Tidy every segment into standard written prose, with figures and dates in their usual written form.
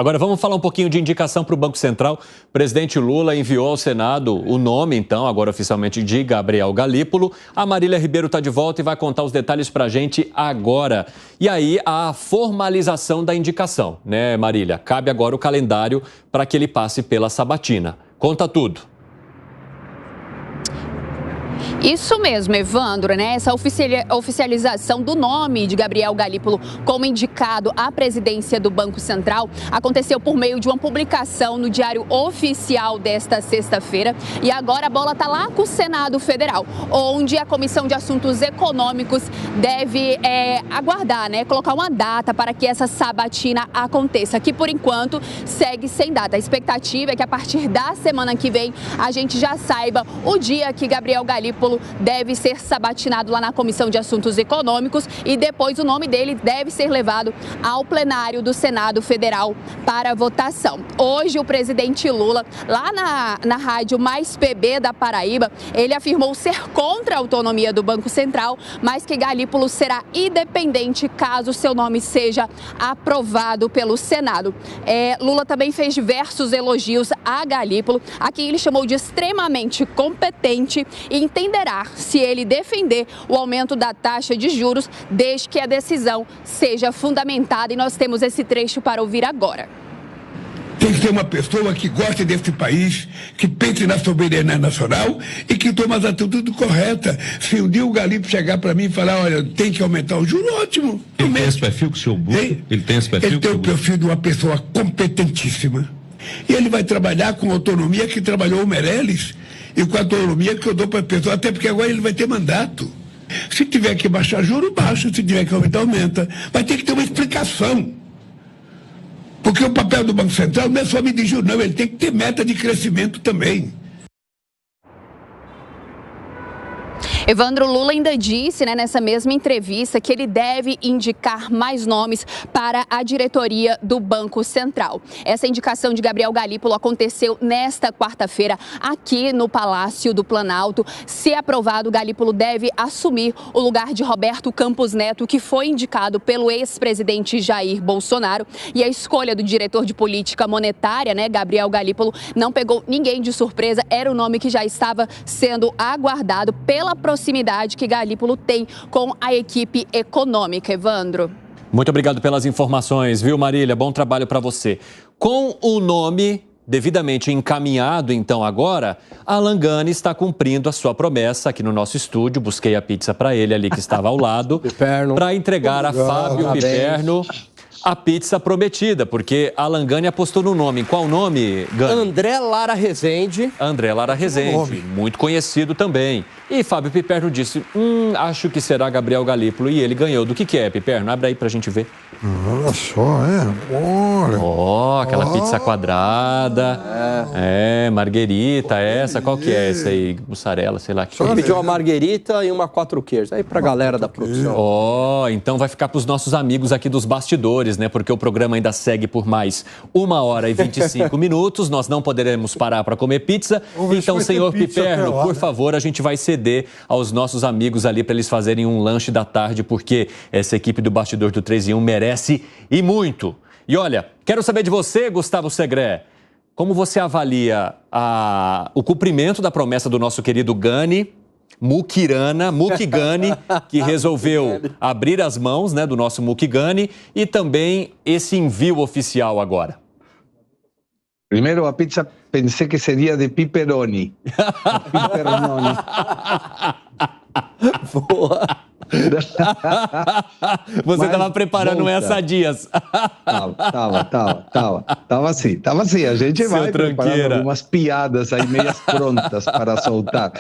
Agora vamos falar um pouquinho de indicação para o Banco Central. O presidente Lula enviou ao Senado o nome, então, agora oficialmente, de Gabriel Galípolo. A Marília Ribeiro está de volta e vai contar os detalhes para a gente agora. E aí, a formalização da indicação, né, Marília? Cabe agora o calendário para que ele passe pela sabatina. Conta tudo. Isso mesmo, Evandro, né? Essa oficialização do nome de Gabriel Galípolo como indicado à presidência do Banco Central aconteceu por meio de uma publicação no Diário Oficial desta sexta-feira. E agora a bola está lá com o Senado Federal, onde a Comissão de Assuntos Econômicos deve aguardar, né? Colocar uma data para que essa sabatina aconteça, que por enquanto segue sem data. A expectativa é que a partir da semana que vem a gente já saiba o dia que Gabriel Galípolo deve ser sabatinado lá na Comissão de Assuntos Econômicos e depois o nome dele deve ser levado ao plenário do Senado Federal para votação. Hoje o presidente Lula, lá na rádio Mais PB da Paraíba, ele afirmou ser contra a autonomia do Banco Central, mas que Galípolo será independente caso seu nome seja aprovado pelo Senado. Lula também fez diversos elogios a Galípolo, a quem ele chamou de extremamente competente e entenderá se ele defender o aumento da taxa de juros, desde que a decisão seja fundamentada. E nós temos esse trecho para ouvir agora. Tem que ter uma pessoa que goste desse país, que pense na soberania nacional e que tome as atitudes corretas. Se um dia o Galípolo chegar para mim e falar, olha, tem que aumentar o juro, ótimo. Ele tem esse perfil que o senhor busca? Ele tem esse perfil? Ele tem o perfil de uma pessoa competentíssima. E ele vai trabalhar com a autonomia que trabalhou o Meirelles e com a autonomia que eu dou para a pessoa, até porque agora ele vai ter mandato. Se tiver que baixar juro, baixa. Se tiver que aumentar, aumenta. Mas tem que ter uma explicação. Porque o papel do Banco Central não é só medir juros, não. Ele tem que ter meta de crescimento também. Evandro, Lula ainda disse, né, nessa mesma entrevista, que ele deve indicar mais nomes para a diretoria do Banco Central. Essa indicação de Gabriel Galípolo aconteceu nesta quarta-feira aqui no Palácio do Planalto. Se aprovado, Galípolo deve assumir o lugar de Roberto Campos Neto, que foi indicado pelo ex-presidente Jair Bolsonaro. E a escolha do diretor de política monetária, né, Gabriel Galípolo, não pegou ninguém de surpresa. Era o nome que já estava sendo aguardado pela proximidade que Galípolo tem com a equipe econômica. Evandro. Muito obrigado pelas informações, viu, Marília? Bom trabalho para você. Com o nome devidamente encaminhado, então, agora, Alan Gani está cumprindo a sua promessa aqui no nosso estúdio. Busquei a pizza para ele ali, que estava ao lado, para entregar a Fábio Piperno a pizza prometida, porque Alan Gani apostou no nome. Qual o nome, Gani? André Lara Rezende. André Lara Rezende, muito conhecido também. E Fábio Piperno disse, acho que será Gabriel Galípolo. E ele ganhou. Do que é, Piperno? Abre aí pra gente ver. Olha só, olha. Aquela pizza quadrada. Marguerita, essa. Qual que é essa aí? Mussarela, sei lá. Só pediu uma marguerita e uma 4 queijos. Aí pra galera da produção. Então vai ficar pros nossos amigos aqui dos bastidores, né? Porque o programa ainda segue por mais 1h25 minutos. Nós não poderemos parar para comer pizza. Então, senhor Piperno, por favor, a gente vai ceder aos nossos amigos ali para eles fazerem um lanche da tarde, porque essa equipe do Bastidor do 3 em 1 merece e muito. E olha, quero saber de você, Gustavo Segré, como você avalia o cumprimento da promessa do nosso querido Gani, Mukigani, que resolveu abrir as mãos, né, do nosso Mukigani, e também esse envio oficial agora? Primeiro, a pizza pensei que seria de pepperoni. Pepperoni. Boa. Você estava preparando essa dias. Tava assim. A gente vai preparando algumas piadas aí meias prontas para soltar.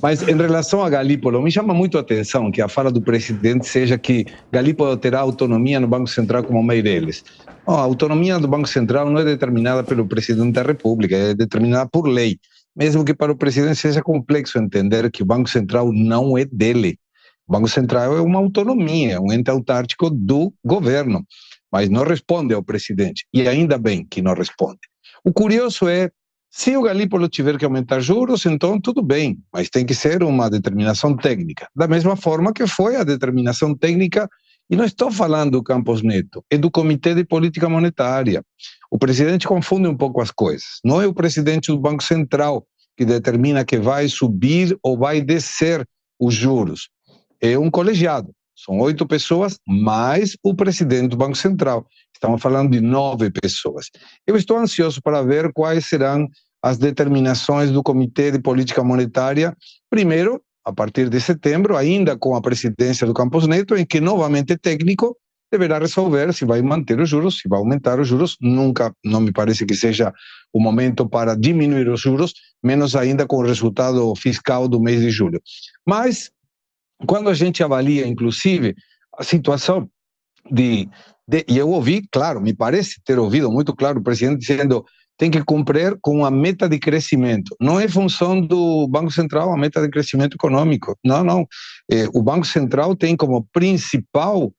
Mas em relação a Galípolo, me chama muito a atenção que a fala do presidente seja que Galípolo terá autonomia no Banco Central como Meirelles. A autonomia do Banco Central não é determinada pelo presidente da República, é determinada por lei. Mesmo que para o presidente seja complexo entender que o Banco Central não é dele. O Banco Central é uma autonomia, um ente autárquico do governo, mas não responde ao presidente. E ainda bem que não responde. O curioso é, se o Galípolo tiver que aumentar juros, então tudo bem, mas tem que ser uma determinação técnica. Da mesma forma que foi a determinação técnica E não estou falando do Campos Neto, é do Comitê de Política Monetária. O presidente confunde um pouco as coisas. Não é o presidente do Banco Central que determina que vai subir ou vai descer os juros. É um colegiado. São 8 pessoas, mais o presidente do Banco Central. Estamos falando de 9 pessoas. Eu estou ansioso para ver quais serão as determinações do Comitê de Política Monetária, primeiro, a partir de setembro, ainda com a presidência do Campos Neto, em que novamente o técnico deverá resolver se vai manter os juros, se vai aumentar os juros. Nunca, não me parece que seja o momento para diminuir os juros, menos ainda com o resultado fiscal do mês de julho. Mas, quando a gente avalia, inclusive, a situação e eu ouvi, claro, me parece ter ouvido muito claro o presidente dizendo tem que cumprir com a meta de crescimento. Não é função do Banco Central a meta de crescimento econômico. Não. O Banco Central tem como principal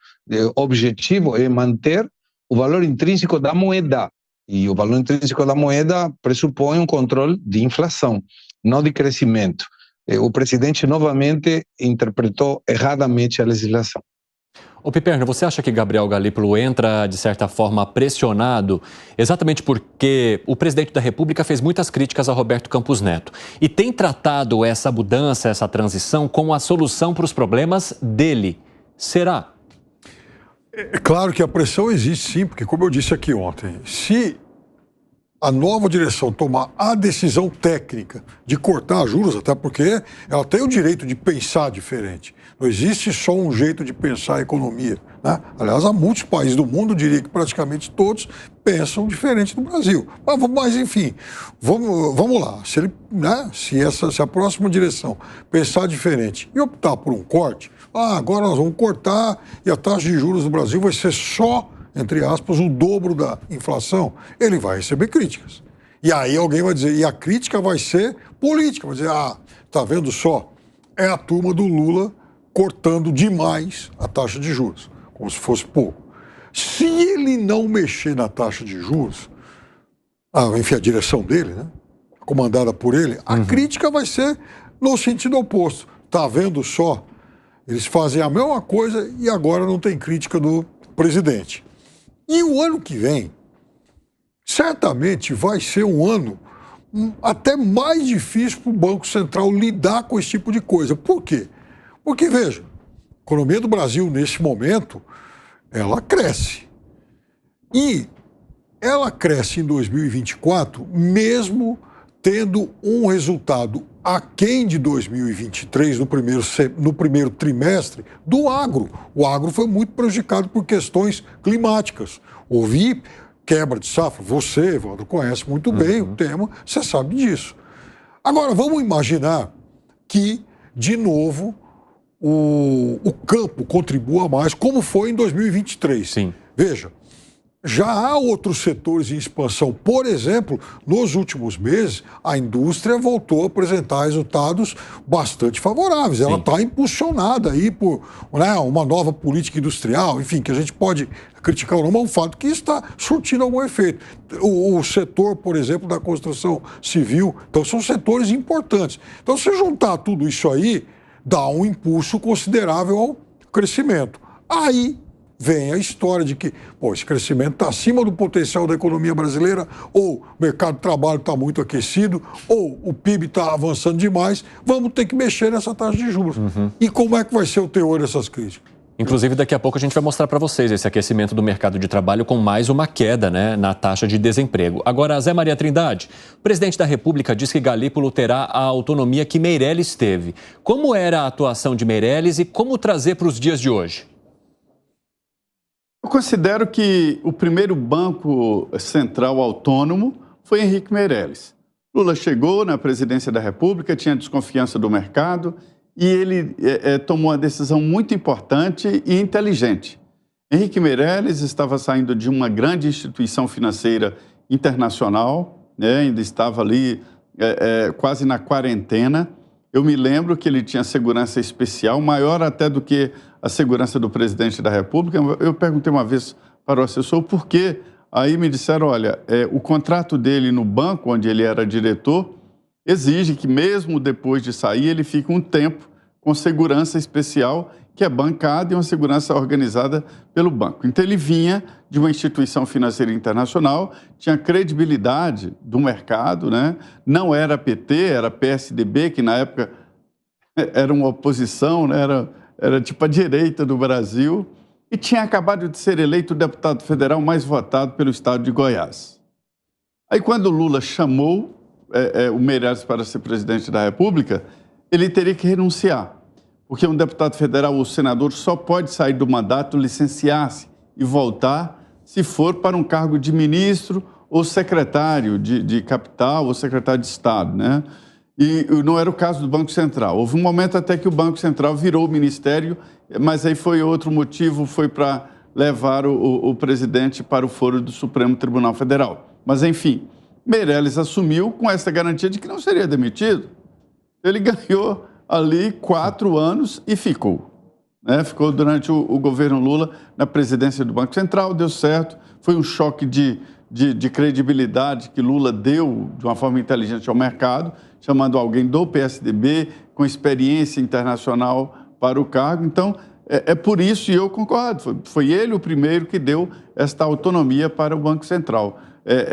objetivo manter o valor intrínseco da moeda. E o valor intrínseco da moeda pressupõe um controle de inflação, não de crescimento. O presidente novamente interpretou erradamente a legislação. Ô Piperno, você acha que Gabriel Galípolo entra, de certa forma, pressionado exatamente porque o presidente da República fez muitas críticas a Roberto Campos Neto e tem tratado essa mudança, essa transição como a solução para os problemas dele? Será? É claro que a pressão existe sim, porque como eu disse aqui ontem, se a nova direção tomar a decisão técnica de cortar juros, até porque ela tem o direito de pensar diferente. Não existe só um jeito de pensar a economia, né? Aliás, há muitos países do mundo, eu diria que praticamente todos, pensam diferente do Brasil. Mas enfim, vamos lá. Se, ele, né, se a próxima direção pensar diferente e optar por um corte, agora nós vamos cortar e a taxa de juros do Brasil vai ser só, entre aspas, o dobro da inflação, ele vai receber críticas. E aí alguém vai dizer, e a crítica vai ser política, vai dizer, tá vendo só? É a turma do Lula cortando demais a taxa de juros, como se fosse pouco. Se ele não mexer na taxa de juros, enfim, a direção dele, né, comandada por ele, a crítica vai ser no sentido oposto. Tá vendo só? Eles fazem a mesma coisa e agora não tem crítica do presidente. E o ano que vem, certamente vai ser um ano até mais difícil para o Banco Central lidar com esse tipo de coisa. Por quê? Porque, veja, a economia do Brasil, nesse momento, ela cresce. E ela cresce em 2024, mesmo tendo um resultado aquém de 2023, no primeiro trimestre, do agro. O agro foi muito prejudicado por questões climáticas. Houve quebra de safra. Você, Evandro, conhece muito bem o tema, você sabe disso. Agora, vamos imaginar que, de novo, o campo contribua mais, como foi em 2023. Sim. Veja, já há outros setores em expansão. Por exemplo, nos últimos meses, a indústria voltou a apresentar resultados bastante favoráveis. Ela está impulsionada aí por, né, uma nova política industrial, enfim, que a gente pode criticar ou não, mas é um fato que está surtindo algum efeito. O setor, por exemplo, da construção civil, então são setores importantes. Então, se juntar tudo isso aí, dá um impulso considerável ao crescimento. Aí vem a história de que esse crescimento está acima do potencial da economia brasileira, ou o mercado de trabalho está muito aquecido, ou o PIB está avançando demais, vamos ter que mexer nessa taxa de juros. E como é que vai ser o teor dessas críticas? Inclusive, daqui a pouco a gente vai mostrar para vocês esse aquecimento do mercado de trabalho com mais uma queda, né, na taxa de desemprego. Agora, Zé Maria Trindade, o presidente da República diz que Galípolo terá a autonomia que Meirelles teve. Como era a atuação de Meirelles e como trazer para os dias de hoje? Eu considero que o primeiro banco central autônomo foi Henrique Meirelles. Lula chegou na presidência da República, tinha desconfiança do mercado e ele tomou uma decisão muito importante e inteligente. Henrique Meirelles estava saindo de uma grande instituição financeira internacional, né, ainda estava ali quase na quarentena. Eu me lembro que ele tinha segurança especial, maior até do que a segurança do presidente da República. Eu perguntei uma vez para o assessor por quê. Aí me disseram, olha, o contrato dele no banco, onde ele era diretor, exige que mesmo depois de sair, ele fique um tempo com segurança especial, que é bancada, e uma segurança organizada pelo banco. Então, ele vinha de uma instituição financeira internacional, tinha credibilidade do mercado, né? Não era PT, era PSDB, que na época era uma oposição, né? Era tipo a direita do Brasil, e tinha acabado de ser eleito o deputado federal mais votado pelo estado de Goiás. Aí, quando o Lula chamou o Meirelles para ser presidente da República, ele teria que renunciar, porque um deputado federal ou senador só pode sair do mandato, licenciar-se e voltar se for para um cargo de ministro ou secretário de capital ou secretário de Estado, né? E não era o caso do Banco Central. Houve um momento até que o Banco Central virou o ministério, mas aí foi outro motivo, foi para levar o presidente para o foro do Supremo Tribunal Federal. Mas, enfim, Meirelles assumiu com essa garantia de que não seria demitido. Ele ganhou ali 4 anos e ficou. Né? Ficou durante o governo Lula na presidência do Banco Central, deu certo. Foi um choque de credibilidade que Lula deu de uma forma inteligente ao mercado, chamando alguém do PSDB com experiência internacional para o cargo. Então, é por isso, e eu concordo, foi ele o primeiro que deu esta autonomia para o Banco Central.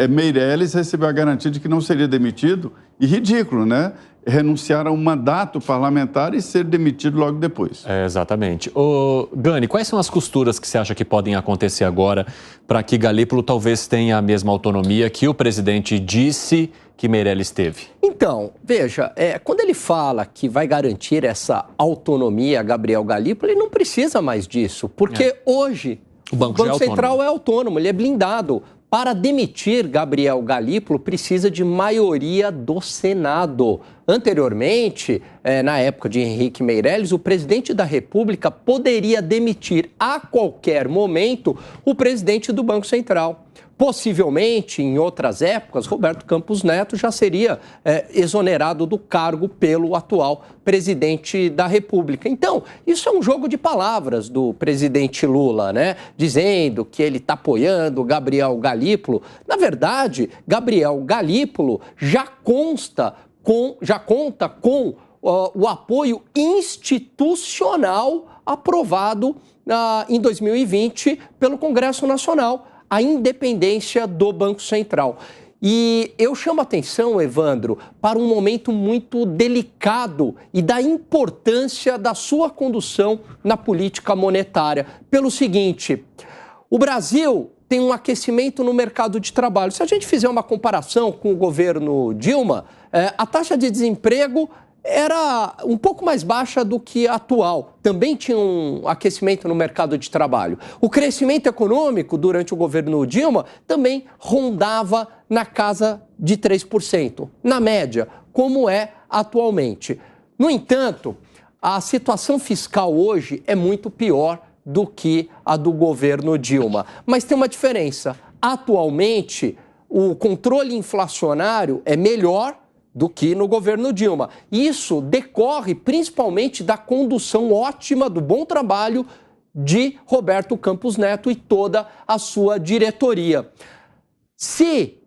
Meirelles recebeu a garantia de que não seria demitido, e ridículo, né? Renunciar a um mandato parlamentar e ser demitido logo depois. Exatamente. Gani, quais são as costuras que você acha que podem acontecer agora para que Galípolo talvez tenha a mesma autonomia que o presidente disse que Meirelles teve? Então, veja, quando ele fala que vai garantir essa autonomia a Gabriel Galípolo, ele não precisa mais disso, porque hoje o Banco Central é autônomo, ele é blindado. Para demitir Gabriel Galípolo, precisa de maioria do Senado. Anteriormente, na época de Henrique Meirelles, o presidente da República poderia demitir a qualquer momento o presidente do Banco Central. Possivelmente, em outras épocas, Roberto Campos Neto já seria exonerado do cargo pelo atual presidente da República. Então, isso é um jogo de palavras do presidente Lula, né? Dizendo que ele está apoiando Gabriel Galípolo. Na verdade, Gabriel Galípolo já conta com o apoio institucional aprovado em 2020 pelo Congresso Nacional. A independência do Banco Central. E eu chamo a atenção, Evandro, para um momento muito delicado e da importância da sua condução na política monetária. Pelo seguinte, o Brasil tem um aquecimento no mercado de trabalho. Se a gente fizer uma comparação com o governo Dilma, a taxa de desemprego era um pouco mais baixa do que a atual. Também tinha um aquecimento no mercado de trabalho. O crescimento econômico durante o governo Dilma também rondava na casa de 3%, na média, como é atualmente. No entanto, a situação fiscal hoje é muito pior do que a do governo Dilma. Mas tem uma diferença. Atualmente, o controle inflacionário é melhor do que no governo Dilma. Isso decorre principalmente da condução ótima, do bom trabalho de Roberto Campos Neto e toda a sua diretoria. Se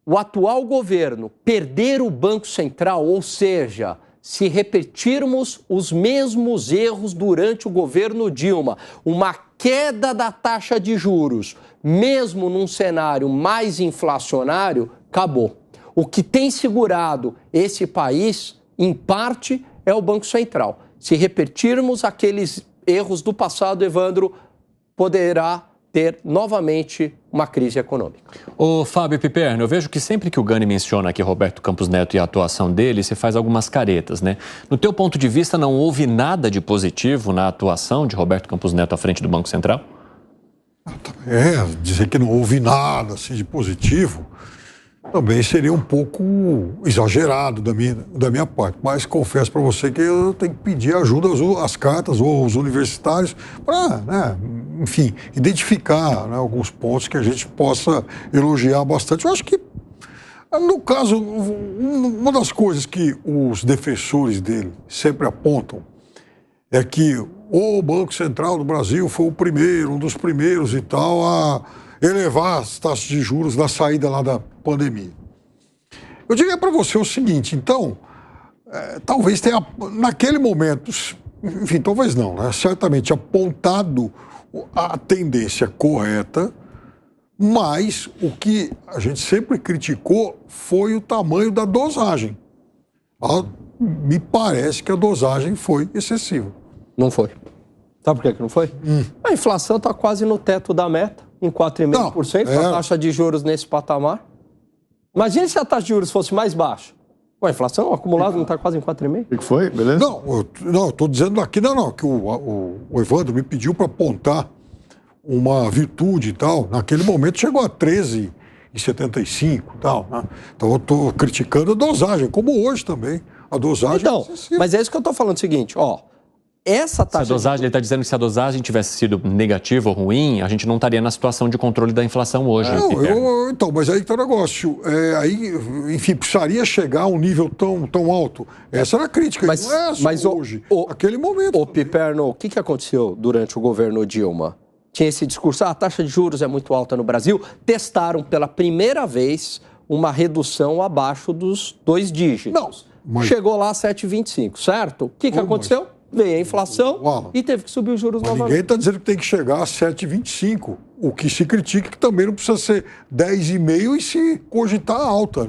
o atual governo perder o Banco Central, ou seja, se repetirmos os mesmos erros durante o governo Dilma, uma queda da taxa de juros, mesmo num cenário mais inflacionário, acabou. O que tem segurado esse país, em parte, é o Banco Central. Se repetirmos aqueles erros do passado, Evandro, poderá ter novamente uma crise econômica. Ô Fábio Piperno, eu vejo que sempre que o Gani menciona aqui Roberto Campos Neto e a atuação dele, você faz algumas caretas, né? No teu ponto de vista, não houve nada de positivo na atuação de Roberto Campos Neto à frente do Banco Central? Dizer que não houve nada assim, de positivo também seria um pouco exagerado da minha parte. Mas confesso para você que eu tenho que pedir ajuda às cartas ou aos universitários para, enfim, identificar alguns pontos que a gente possa elogiar bastante. Eu acho que, no caso, uma das coisas que os defensores dele sempre apontam é que o Banco Central do Brasil foi um dos primeiros e tal, a elevar as taxas de juros na saída lá da pandemia. Eu diria para você o seguinte, então, talvez tenha, naquele momento, enfim, talvez não, né? Certamente apontado a tendência correta, mas o que a gente sempre criticou foi o tamanho da dosagem. Me parece que a dosagem foi excessiva. Não foi. Sabe por que não foi? A inflação está quase no teto da meta, em 4,5%, a taxa de juros nesse patamar. Imagina se a taxa de juros fosse mais baixa. A inflação acumulada não está quase em 4,5%? O que foi? Beleza? Não, eu estou dizendo aqui, que o Evandro me pediu para apontar uma virtude e tal. Naquele momento chegou a 13,75 e tal. Né? Então eu estou criticando a dosagem, como hoje também. A dosagem então, mas é isso que eu estou falando, o seguinte, essa taxa... Ele está dizendo que se a dosagem tivesse sido negativa ou ruim, a gente não estaria na situação de controle da inflação hoje. Então, mas aí está o negócio. Enfim, precisaria chegar a um nível tão alto. Essa era a crítica, mas, não é só hoje, aquele momento. Piperno, o que aconteceu durante o governo Dilma? Tinha esse discurso, a taxa de juros é muito alta no Brasil, testaram pela primeira vez uma redução abaixo dos 2 dígitos. Chegou lá a 7,25, certo? O que aconteceu? Veio a inflação e teve que subir os juros novamente. Ninguém está dizendo que tem que chegar a 7,25. O que se critica é que também não precisa ser 10,5 e se cogitar alta.